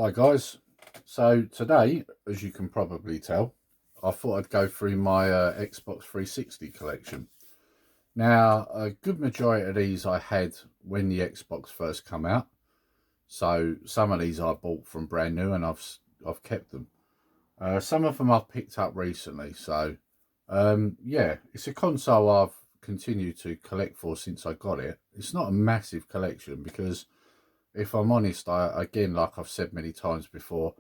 Hi guys, so today, as you can probably tell, I thought I'd go through my Xbox 360 collection. Now, a good majority of these I had when the Xbox first come out, so some of these I bought from brand new and I've kept them. Some of them I've picked up recently, so yeah, it's a console I've continued to collect for since I got it. It's not a massive collection because if I'm honest, again, like I've said many times before,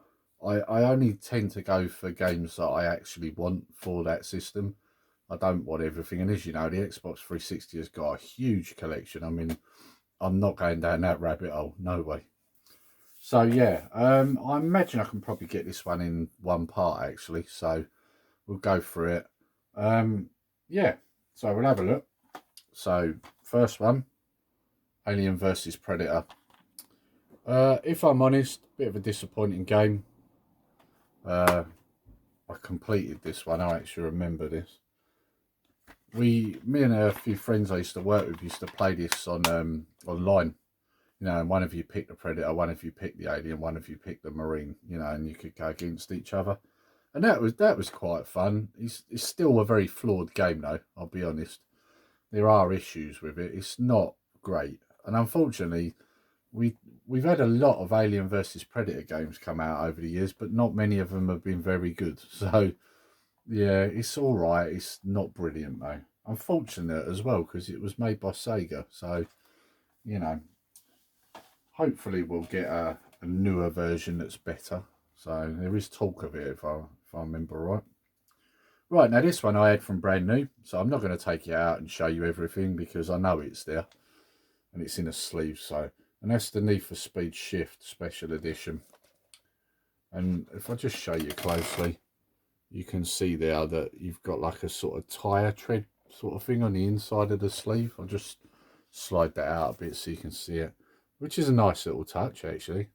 I only tend to go for games that I actually want for that system. I don't want everything. And as you know, the Xbox 360 has got a huge collection. I mean, I'm not going down that rabbit hole. No way. So yeah, I imagine I can probably get this one in one part actually. So we'll go through it. Yeah, so we'll have a look. So first one, Alien versus Predator. If I'm honest, bit of a disappointing game. I completed this one. I actually remember this. Me and a few friends I used to work with used to play this on online. You know, and one of you picked the Predator, one of you picked the Alien, one of you picked the Marine. You know, and you could go against each other, and that was quite fun. It's still a very flawed game though. I'll be honest. There are issues with it. It's not great, and unfortunately, we we've had a lot of Alien versus Predator games come out over the years, but not many of them have been very good. So yeah, it's all right. It's not brilliant though. Unfortunate as well because it was made by Sega. So you know, hopefully we'll get a newer version that's better. So there is talk of it if I remember right. Right now, this one I had from brand new, so I'm not going to take it out and show you everything because I know it's there and it's in a sleeve. So, and that's the Need for Speed Shift Special Edition. And if I just show you closely, you can see there that you've got like a sort of tyre tread sort of thing on the inside of the sleeve. I'll just slide that out a bit so you can see it, which is a nice little touch actually.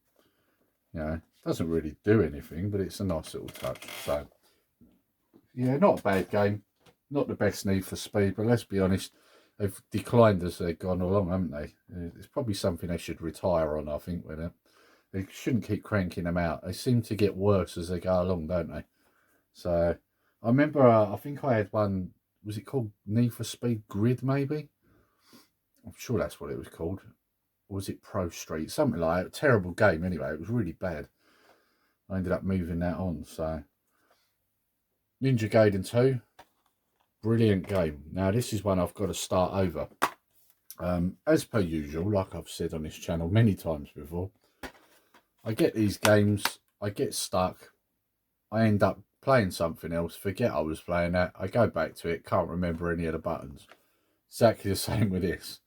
You know, doesn't really do anything, but it's a nice little touch. So yeah, not a bad game. Not the best Need for Speed, but let's be honest, they've declined as they've gone along, haven't they? It's probably something they should retire on, I think, with it. They shouldn't keep cranking them out. They seem to get worse as they go along, don't they? So I remember, I think I had one, was it called Need for Speed Grid, maybe? I'm sure that's what it was called. Or was it Pro Street? Something like that. Terrible game anyway. It was really bad. I ended up moving that on. So Ninja Gaiden 2, brilliant game. Now this is one I've got to start over. As per usual, like I've said on this channel many times before, I get these games, I get stuck, I end up playing something else, forget I was playing that, I go back to it, can't remember any of the buttons. Exactly the same with this.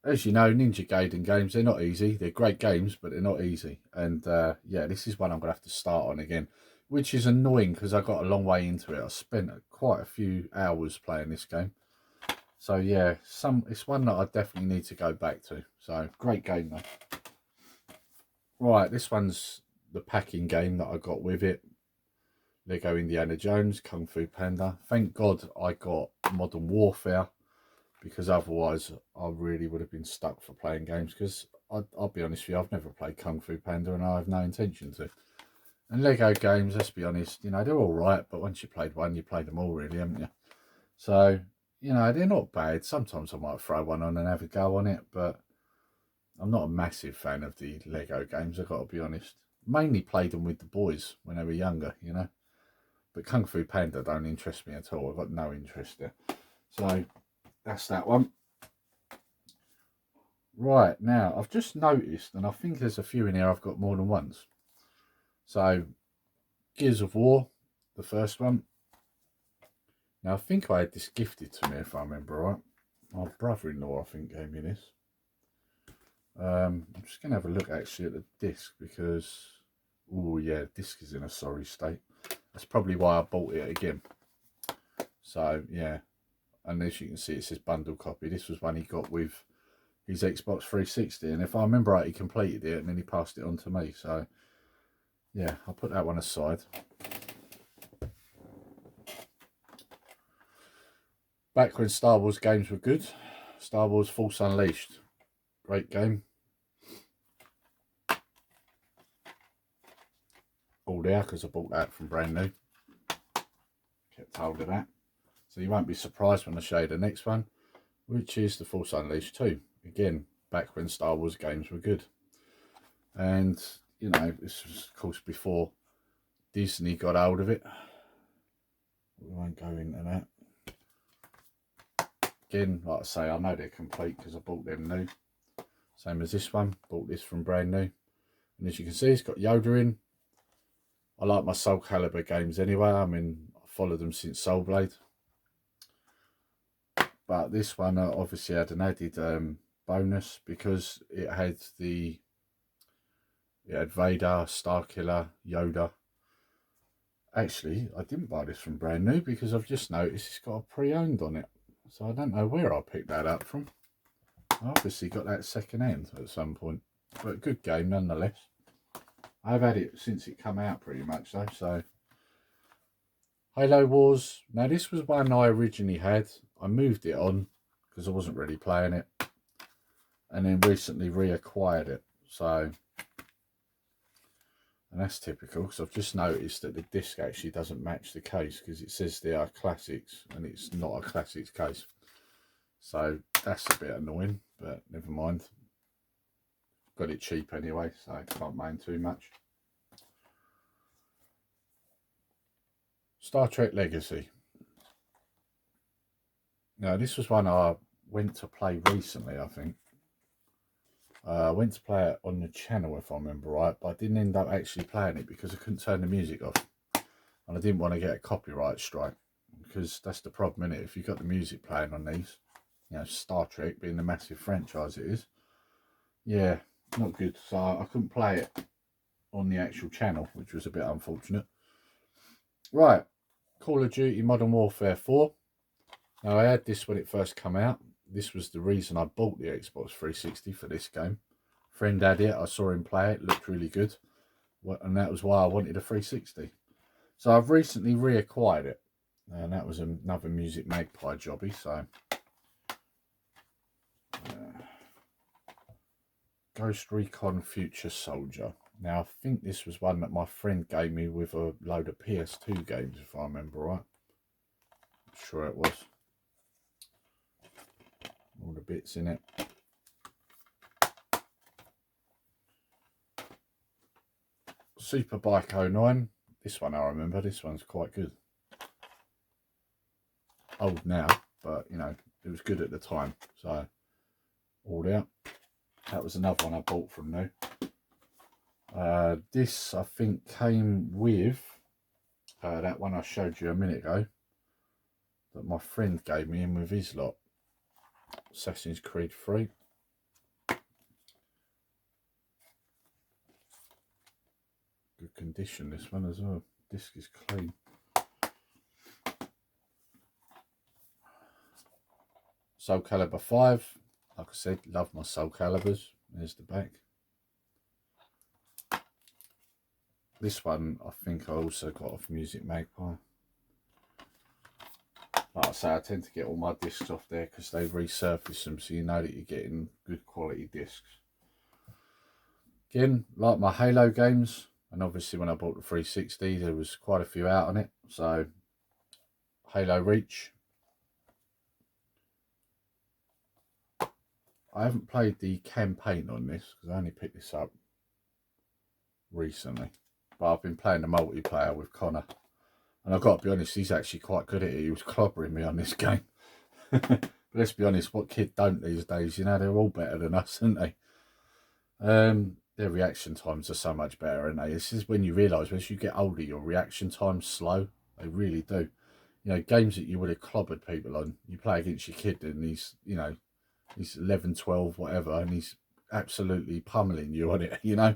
As you know, Ninja Gaiden games, they're not easy. They're great games, but they're not easy. And yeah, this is one I'm going to have to start on again, which is annoying because I got a long way into it. I spent quite a few hours playing this game. So yeah, it's one that I definitely need to go back to. So great game though. Right, this one's the packing game that I got with it. Lego Indiana Jones, Kung Fu Panda. Thank God I got Modern Warfare because otherwise I really would have been stuck for playing games because I'll be honest with you, I've never played Kung Fu Panda and I have no intention to. And Lego games, let's be honest, you know, they're all right, but once you played one, you played them all really, haven't you? So, you know, they're not bad. Sometimes I might throw one on and have a go on it, but I'm not a massive fan of the Lego games, I've got to be honest. Mainly played them with the boys when they were younger, you know. But Kung Fu Panda don't interest me at all. I've got no interest there. So, that's that one. Right, now, I've just noticed, and I think there's a few in here I've got more than once. So, Gears of War, the first one. Now, I think I had this gifted to me, if I remember right. My brother-in-law, I think, gave me this. I'm just going to have a look, actually, at the disc, because... Oh, yeah, the disc is in a sorry state. That's probably why I bought it again. So, yeah. And as you can see, it says bundle copy. This was one he got with his Xbox 360. And if I remember right, he completed it, and then he passed it on to me. So, yeah, I'll put that one aside. Back when Star Wars games were good, Star Wars Force Unleashed, great game. there because I bought that from brand new. Kept hold of that. So you won't be surprised when I show you the next one, which is The Force Unleashed 2. Again, back when Star Wars games were good. And, you know, this was, of course, before Disney got hold of it. We won't go into that. Again, like I say, I know they're complete because I bought them new. Same as this one. Bought this from brand new. And as you can see, it's got Yoda in. I like my Soul Calibur games anyway. I mean, I followed them since Soul Blade. But this one obviously had an added bonus because it had Vader, Starkiller, Yoda. Actually, I didn't buy this from brand new because I've just noticed it's got a pre-owned on it. So I don't know where I picked that up from. I obviously got that second hand at some point. But good game nonetheless. I've had it since it came out pretty much though. So Halo Wars. Now this was one I originally had. I moved it on because I wasn't really playing it. And then recently reacquired it. So, and that's typical because I've just noticed that the disc actually doesn't match the case because it says they are classics and it's not a classics case. So that's a bit annoying, but never mind. Got it cheap anyway, so I can't mind too much. Star Trek Legacy. Now this was one I went to play recently, I think. I went to play it on the channel if I remember right, but I didn't end up actually playing it because I couldn't turn the music off. And I didn't want to get a copyright strike because that's the problem, innit? If you've got the music playing on these, you know, Star Trek being the massive franchise it is, yeah, not good. So I couldn't play it on the actual channel, which was a bit unfortunate. Right, Call of Duty Modern Warfare 4. Now I had this when it first came out. This was the reason I bought the Xbox 360 for this game. Friend had it, I saw him play it, looked really good. And that was why I wanted a 360. So I've recently reacquired it. And that was another Music Magpie jobby, so. Ghost Recon Future Soldier. Now I think this was one that my friend gave me with a load of PS2 games, if I remember right. I'm sure it was. All the bits in it. Superbike 09. This one I remember. This one's quite good. Old now, but you know, it was good at the time. So, all out. That was another one I bought from new. This I think came with that one I showed you a minute ago that my friend gave me in with his lot. Assassin's Creed 3. Good condition this one as well. Disc is clean. Soul Calibur 5. Like I said, love my Soul Caliburs. There's the back. This one I think I also got off Music Magpie. Like I say, I tend to get all my discs off there because they resurface them, so you know that you're getting good quality discs. Again, like my Halo games, and obviously when I bought the 360 there was quite a few out on it. So Halo Reach. I haven't played the campaign on this because I only picked this up recently. But I've been playing the multiplayer with Connor. And I've got to be honest, he's actually quite good at it. He was clobbering me on this game. But let's be honest, what kid don't these days? You know, they're all better than us, aren't they? Their reaction times are so much better, aren't they? This is when you realise, as you get older, your reaction time's slow. They really do. You know, games that you would have clobbered people on, you play against your kid and he's, you know, he's 11, 12, whatever, and he's absolutely pummeling you on it, you know?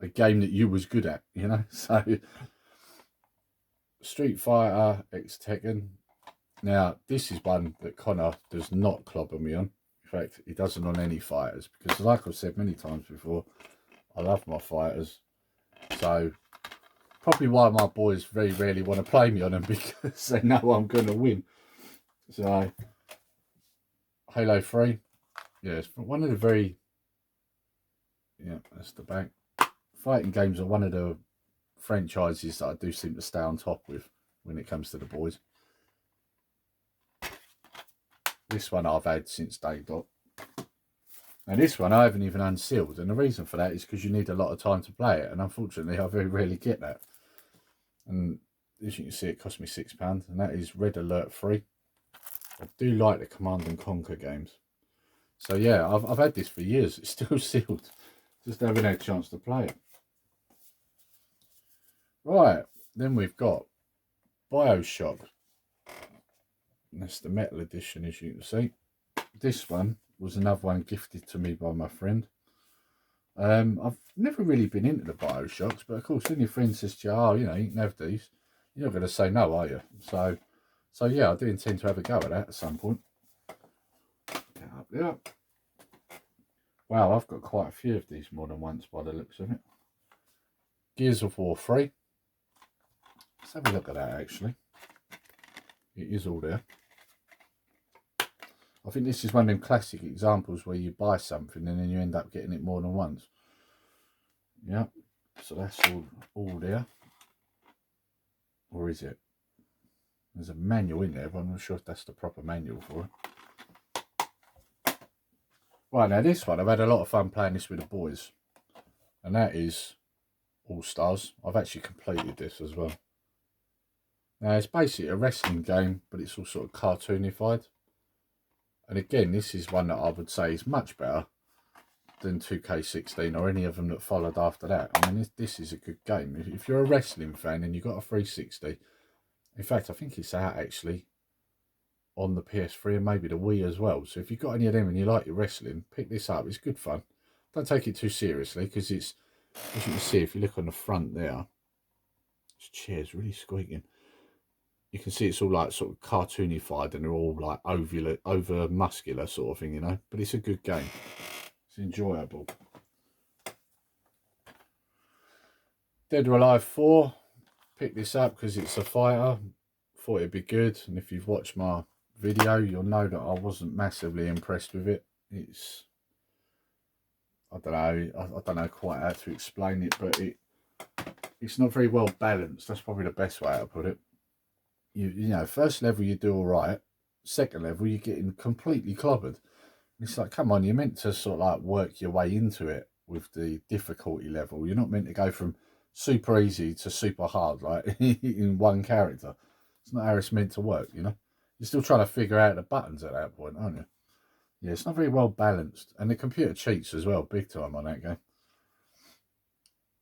A game that you was good at, you know? So, Street Fighter X Tekken. Now, this is one that Connor does not clobber me on. In fact, he doesn't on any fighters. Because like I've said many times before, I love my fighters. So, probably why my boys very rarely want to play me on them, because they know I'm going to win. So, Halo 3. Yeah, it's one of the very... Yeah, that's the back. Fighting games are one of the franchises that I do seem to stay on top with when it comes to the boys. This one I've had since day dot. And this one I haven't even unsealed, and the reason for that is because you need a lot of time to play it, and unfortunately I very rarely get that. And as you can see, it cost me £6, and that is Red Alert 3. I do like the Command and Conquer games. So yeah, I've had this for years. It's still sealed. Just haven't had a chance to play it. Right, then we've got Bioshock. And that's the metal edition, as you can see. This one was another one gifted to me by my friend. I've never really been into the Bioshocks, but of course when your friend says to you, oh, you know, you can have these, you're not going to say no, are you? So yeah, I do intend to have a go at that at some point. Get up there. Wow, I've got quite a few of these more than once by the looks of it. Gears of War 3. Let's have a look at that actually. It is all there. I think this is one of them classic examples where you buy something and then you end up getting it more than once. Yeah, so that's all there. Or is it? There's a manual in there, but I'm not sure if that's the proper manual for it. Right, now this one, I've had a lot of fun playing this with the boys. And that is All Stars. I've actually completed this as well. Now, it's basically a wrestling game, but it's all sort of cartoonified. And again, this is one that I would say is much better than 2K16 or any of them that followed after that. I mean, this is a good game. If you're a wrestling fan and you've got a 360, in fact, I think it's out actually on the PS3 and maybe the Wii as well. So if you've got any of them and you like your wrestling, pick this up. It's good fun. Don't take it too seriously because it's, as you can see, if you look on the front there, this chair's really squeaking. You can see it's all like sort of cartoonified and they're all like over muscular sort of thing, you know. But it's a good game. It's enjoyable. Dead or Alive 4. Picked this up because it's a fighter. Thought it'd be good. And if you've watched my video, you'll know that I wasn't massively impressed with it. It's, I don't know quite how to explain it, but it's not very well balanced. That's probably the best way to put it. You know, first level you do all right. Second level you're getting completely clobbered. It's like, come on, you're meant to sort of like work your way into it with the difficulty level. You're not meant to go from super easy to super hard, like in one character. It's not how it's meant to work, you know. You're still trying to figure out the buttons at that point, aren't you? Yeah, it's not very well balanced. And the computer cheats as well, big time on that game.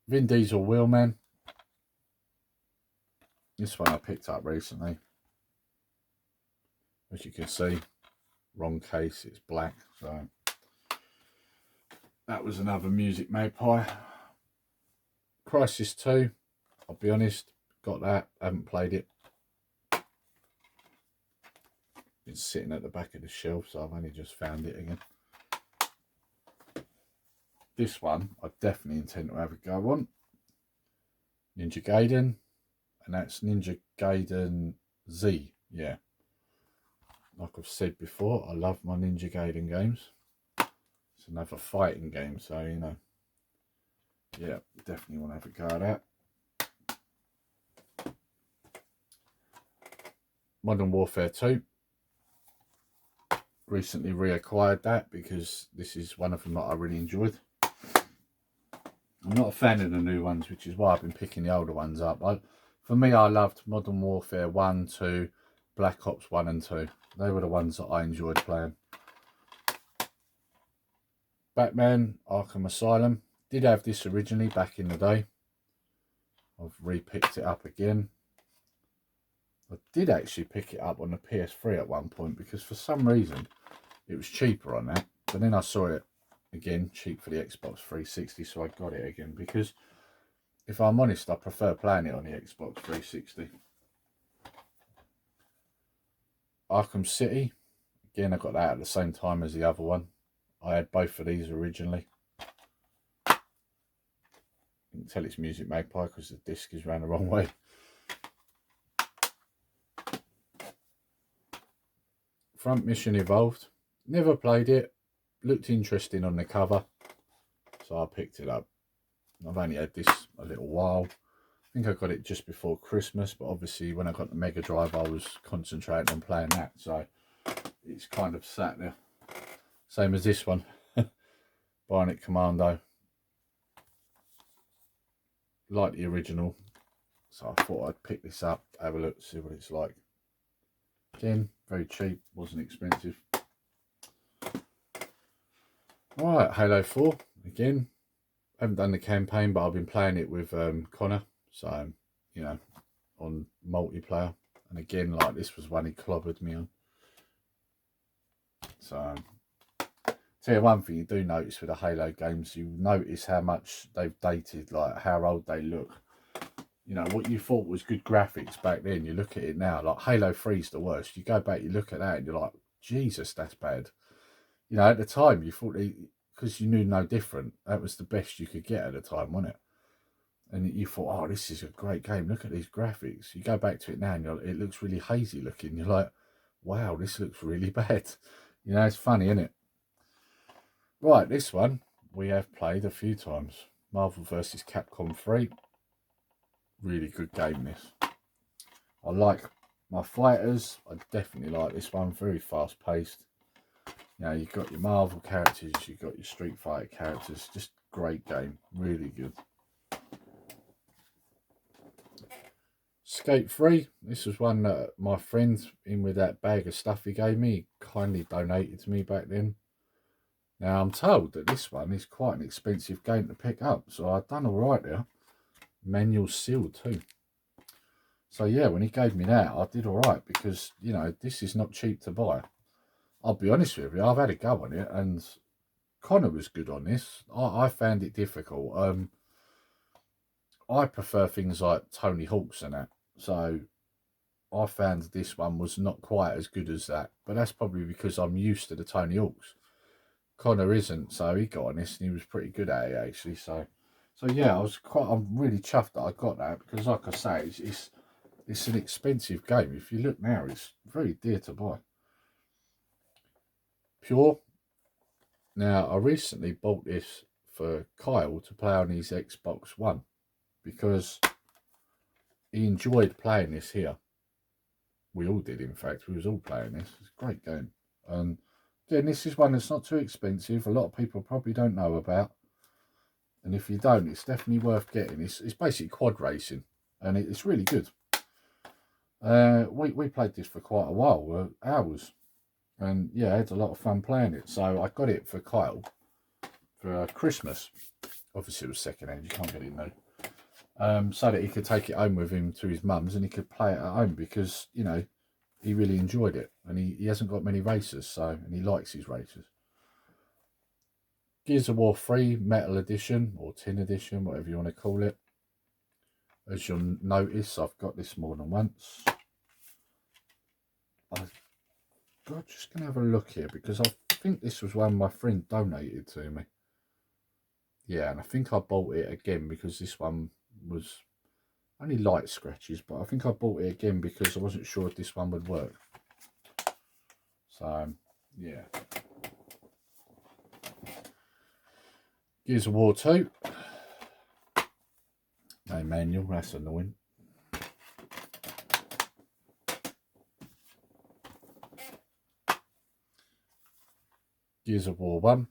Vin Diesel Wheelman. This one I picked up recently. As you can see, wrong case, it's black. So that was another Music Magpie. Crysis 2, I'll be honest, got that, haven't played it. Been sitting at the back of the shelf, so I've only just found it again. This one, I definitely intend to have a go on. Ninja Gaiden. And that's Ninja Gaiden Z, yeah. Like I've said before, I love my Ninja Gaiden games. It's another fighting game, so, you know. Yeah, definitely want to have a go at that. Modern Warfare 2. Recently reacquired that because this is one of them that I really enjoyed. I'm not a fan of the new ones, which is why I've been picking the older ones up. For me, I loved Modern Warfare 1, 2, Black Ops 1 and 2. They were the ones that I enjoyed playing. Batman Arkham Asylum. Did have this originally back in the day. I've re-picked it up again. I did actually pick it up on the PS3 at one point because for some reason it was cheaper on that. But then I saw it again, cheap for the Xbox 360, so I got it again because if I'm honest, I prefer playing it on the Xbox 360. Arkham City. Again, I got that at the same time as the other one. I had both of these originally. You can tell it's Music Magpie because the disc is round the wrong way. Front Mission Evolved. Never played it. Looked interesting on the cover, so I picked it up. I've only had this a little while. I think I got it just before Christmas, but obviously when I got the Mega Drive, I was concentrating on playing that, so it's kind of sat there. Same as this one, Bionic Commando, like the original, so I thought I'd pick this up, have a look, see what it's like. Again, very cheap, wasn't expensive. Right, Halo 4, again, haven't done the campaign, but I've been playing it with Connor, so, you know, on multiplayer. And again, like, this was one he clobbered me on. So, tell you one thing you do notice with the Halo games, you notice how much they've dated, like how old they look. You know, what you thought was good graphics back then, you look at it now, like Halo 3's the worst. You go back, you look at that and you're like, Jesus, that's bad. You know, at the time you thought, because you knew no different, that was the best you could get at the time, wasn't it? And you thought, oh, this is a great game, look at these graphics. You go back to it now and it looks really hazy looking. You're like, wow, this looks really bad. You know, it's funny, isn't it? Right, this one we have played a few times. Marvel vs. Capcom 3. Really good game, this. I like my fighters. I definitely like this one. Very fast paced. You know, you've got your Marvel characters, you've got your Street Fighter characters. Just great game. Really good. Skate 3. This was one that my friend, in with that bag of stuff he gave me, kindly donated to me back then. Now, I'm told that this one is quite an expensive game to pick up, so I've done all right there. Manual sealed too. So yeah, when he gave me that, I did all right, because, you know, this is not cheap to buy. I'll be honest with you, I've had a go on it, and Connor was good on this. I found it difficult. I prefer things like Tony Hawk's and that, so I found this one was not quite as good as that, but that's probably because I'm used to the Tony Hawk's. Connor isn't, so he got on this and he was pretty good at it actually. So yeah, I'm really chuffed that I got that, because like I say, it's an expensive game. If you look now, it's very dear to buy. Pure. Now, I recently bought this for Kyle to play on his Xbox One, because he enjoyed playing this here. We all did, in fact. We was all playing this. It's a great game. And again, this is one that's not too expensive. A lot of people probably don't know about. And if you don't, it's definitely worth getting. It's basically quad racing, and it's really good. We played this for quite a while, hours. And yeah, I had a lot of fun playing it. So I got it for Kyle for Christmas. Obviously it was second hand, you can't get it new. So that he could take it home with him to his mum's and he could play it at home, because, you know, he really enjoyed it. And he hasn't got many races, so, and he likes his races. Gears of War 3 Metal Edition, or Tin Edition, whatever you want to call it. As you'll notice, I've got this more than once. I'm just going to have a look here, because I think this was one my friend donated to me. Yeah, and I think I bought it again because this one was only light scratches, but I think I bought it again because I wasn't sure if this one would work. So, yeah. Gears of War 2. No manual, that's annoying. Gears of War 1.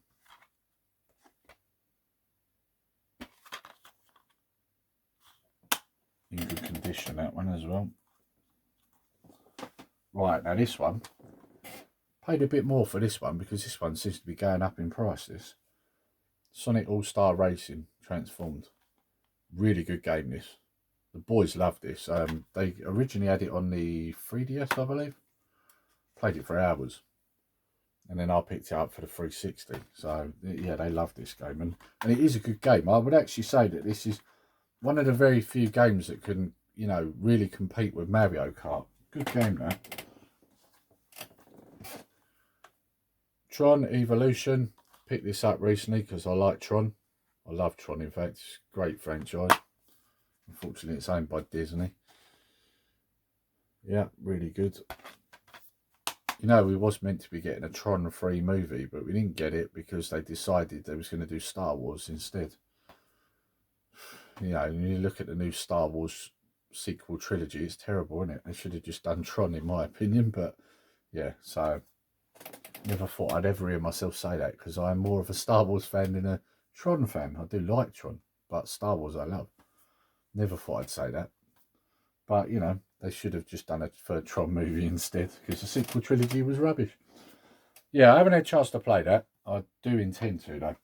In good condition, that one as well. Right, now this one. Paid a bit more for this one, because this one seems to be going up in price, this. Sonic All-Star Racing Transformed. Really good game, this. The boys love this. They originally had it on the 3DS, I believe. Played it for hours. And then I picked it up for the 360. So, yeah, they love this game. And it is a good game. I would actually say that this is one of the very few games that can, you know, really compete with Mario Kart. Good game, though. Tron Evolution. Picked this up recently because I like Tron. I love Tron, in fact. It's a great franchise. Unfortunately, it's owned by Disney. Yeah, really good. You know, we was meant to be getting a Tron 3 movie, but we didn't get it because they decided they was going to do Star Wars instead. You know, when you look at the new Star Wars sequel trilogy, it's terrible, isn't it? They should have just done Tron, in my opinion. But yeah, so never thought I'd ever hear myself say that, because I'm more of a Star Wars fan than a Tron fan. I do like Tron, but Star Wars I love. Never thought I'd say that. But, you know, they should have just done a third Tron movie instead, because the sequel trilogy was rubbish. Yeah, I haven't had a chance to play that. I do intend to, though.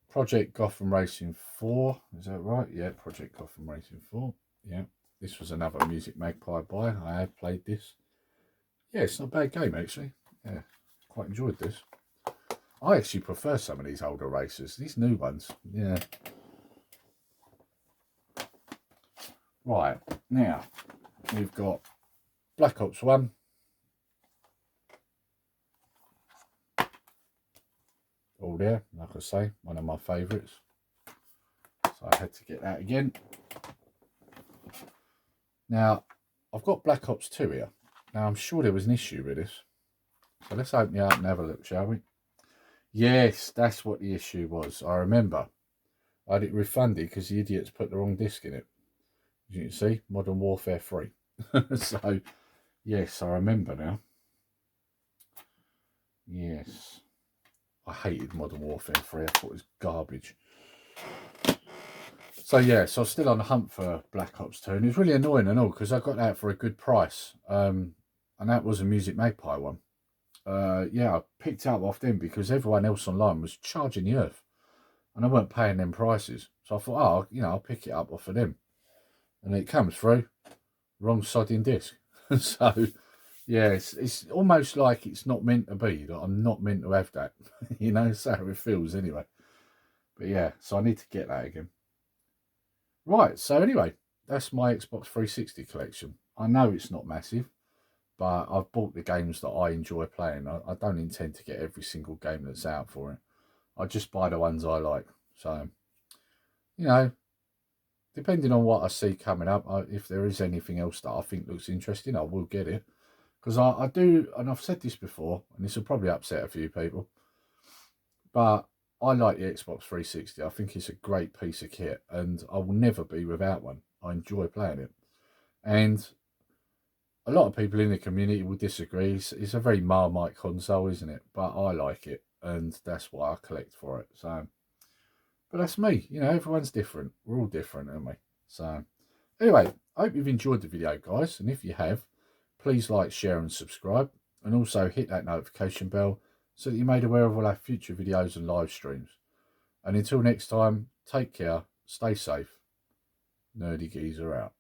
Project Gotham Racing 4. Is that right? Yeah, Project Gotham Racing 4. Yeah, this was another Music Magpie buy. I have played this. Yeah, it's not a bad game, actually. Yeah, quite enjoyed this. I actually prefer some of these older racers. These new ones, yeah. Right, now, we've got Black Ops 1. All there, like I say, one of my favourites. So I had to get that again. Now, I've got Black Ops 2 here. Now, I'm sure there was an issue with this. So let's open it up and have a look, shall we? Yes, that's what the issue was. I remember. I had it refunded because the idiots put the wrong disc in it. As you can see, Modern Warfare 3. So, yes, I remember now. Yes. I hated Modern Warfare 3. I thought it was garbage. So, yeah, so I was still on the hunt for Black Ops 2. And it was really annoying and all, because I got that for a good price. And that was a Music Magpie one. Yeah, I picked up off them because everyone else online was charging the earth. And I weren't paying them prices. So I thought, oh, you know, I'll pick it up off of them. And it comes through. Wrong sodding disc. So, yeah, it's almost like it's not meant to be. Like I'm not meant to have that. You know, that's how it feels anyway. But yeah, so I need to get that again. Right, so anyway, that's my Xbox 360 collection. I know it's not massive, but I've bought the games that I enjoy playing. I don't intend to get every single game that's out for it. I just buy the ones I like. So, you know, depending on what I see coming up, if there is anything else that I think looks interesting, I will get it. Because I do, and I've said this before, and this will probably upset a few people, but I like the Xbox 360. I think it's a great piece of kit, and I will never be without one. I enjoy playing it. And a lot of people in the community will disagree. It's a very Marmite console, isn't it? But I like it, and that's why I collect for it. So, but that's me. You know, everyone's different. We're all different, aren't we? So, anyway, I hope you've enjoyed the video, guys. And if you have, please like, share, and subscribe. And also hit that notification bell so that you're made aware of all our future videos and live streams. And until next time, take care, stay safe. Nerdy Geezer out.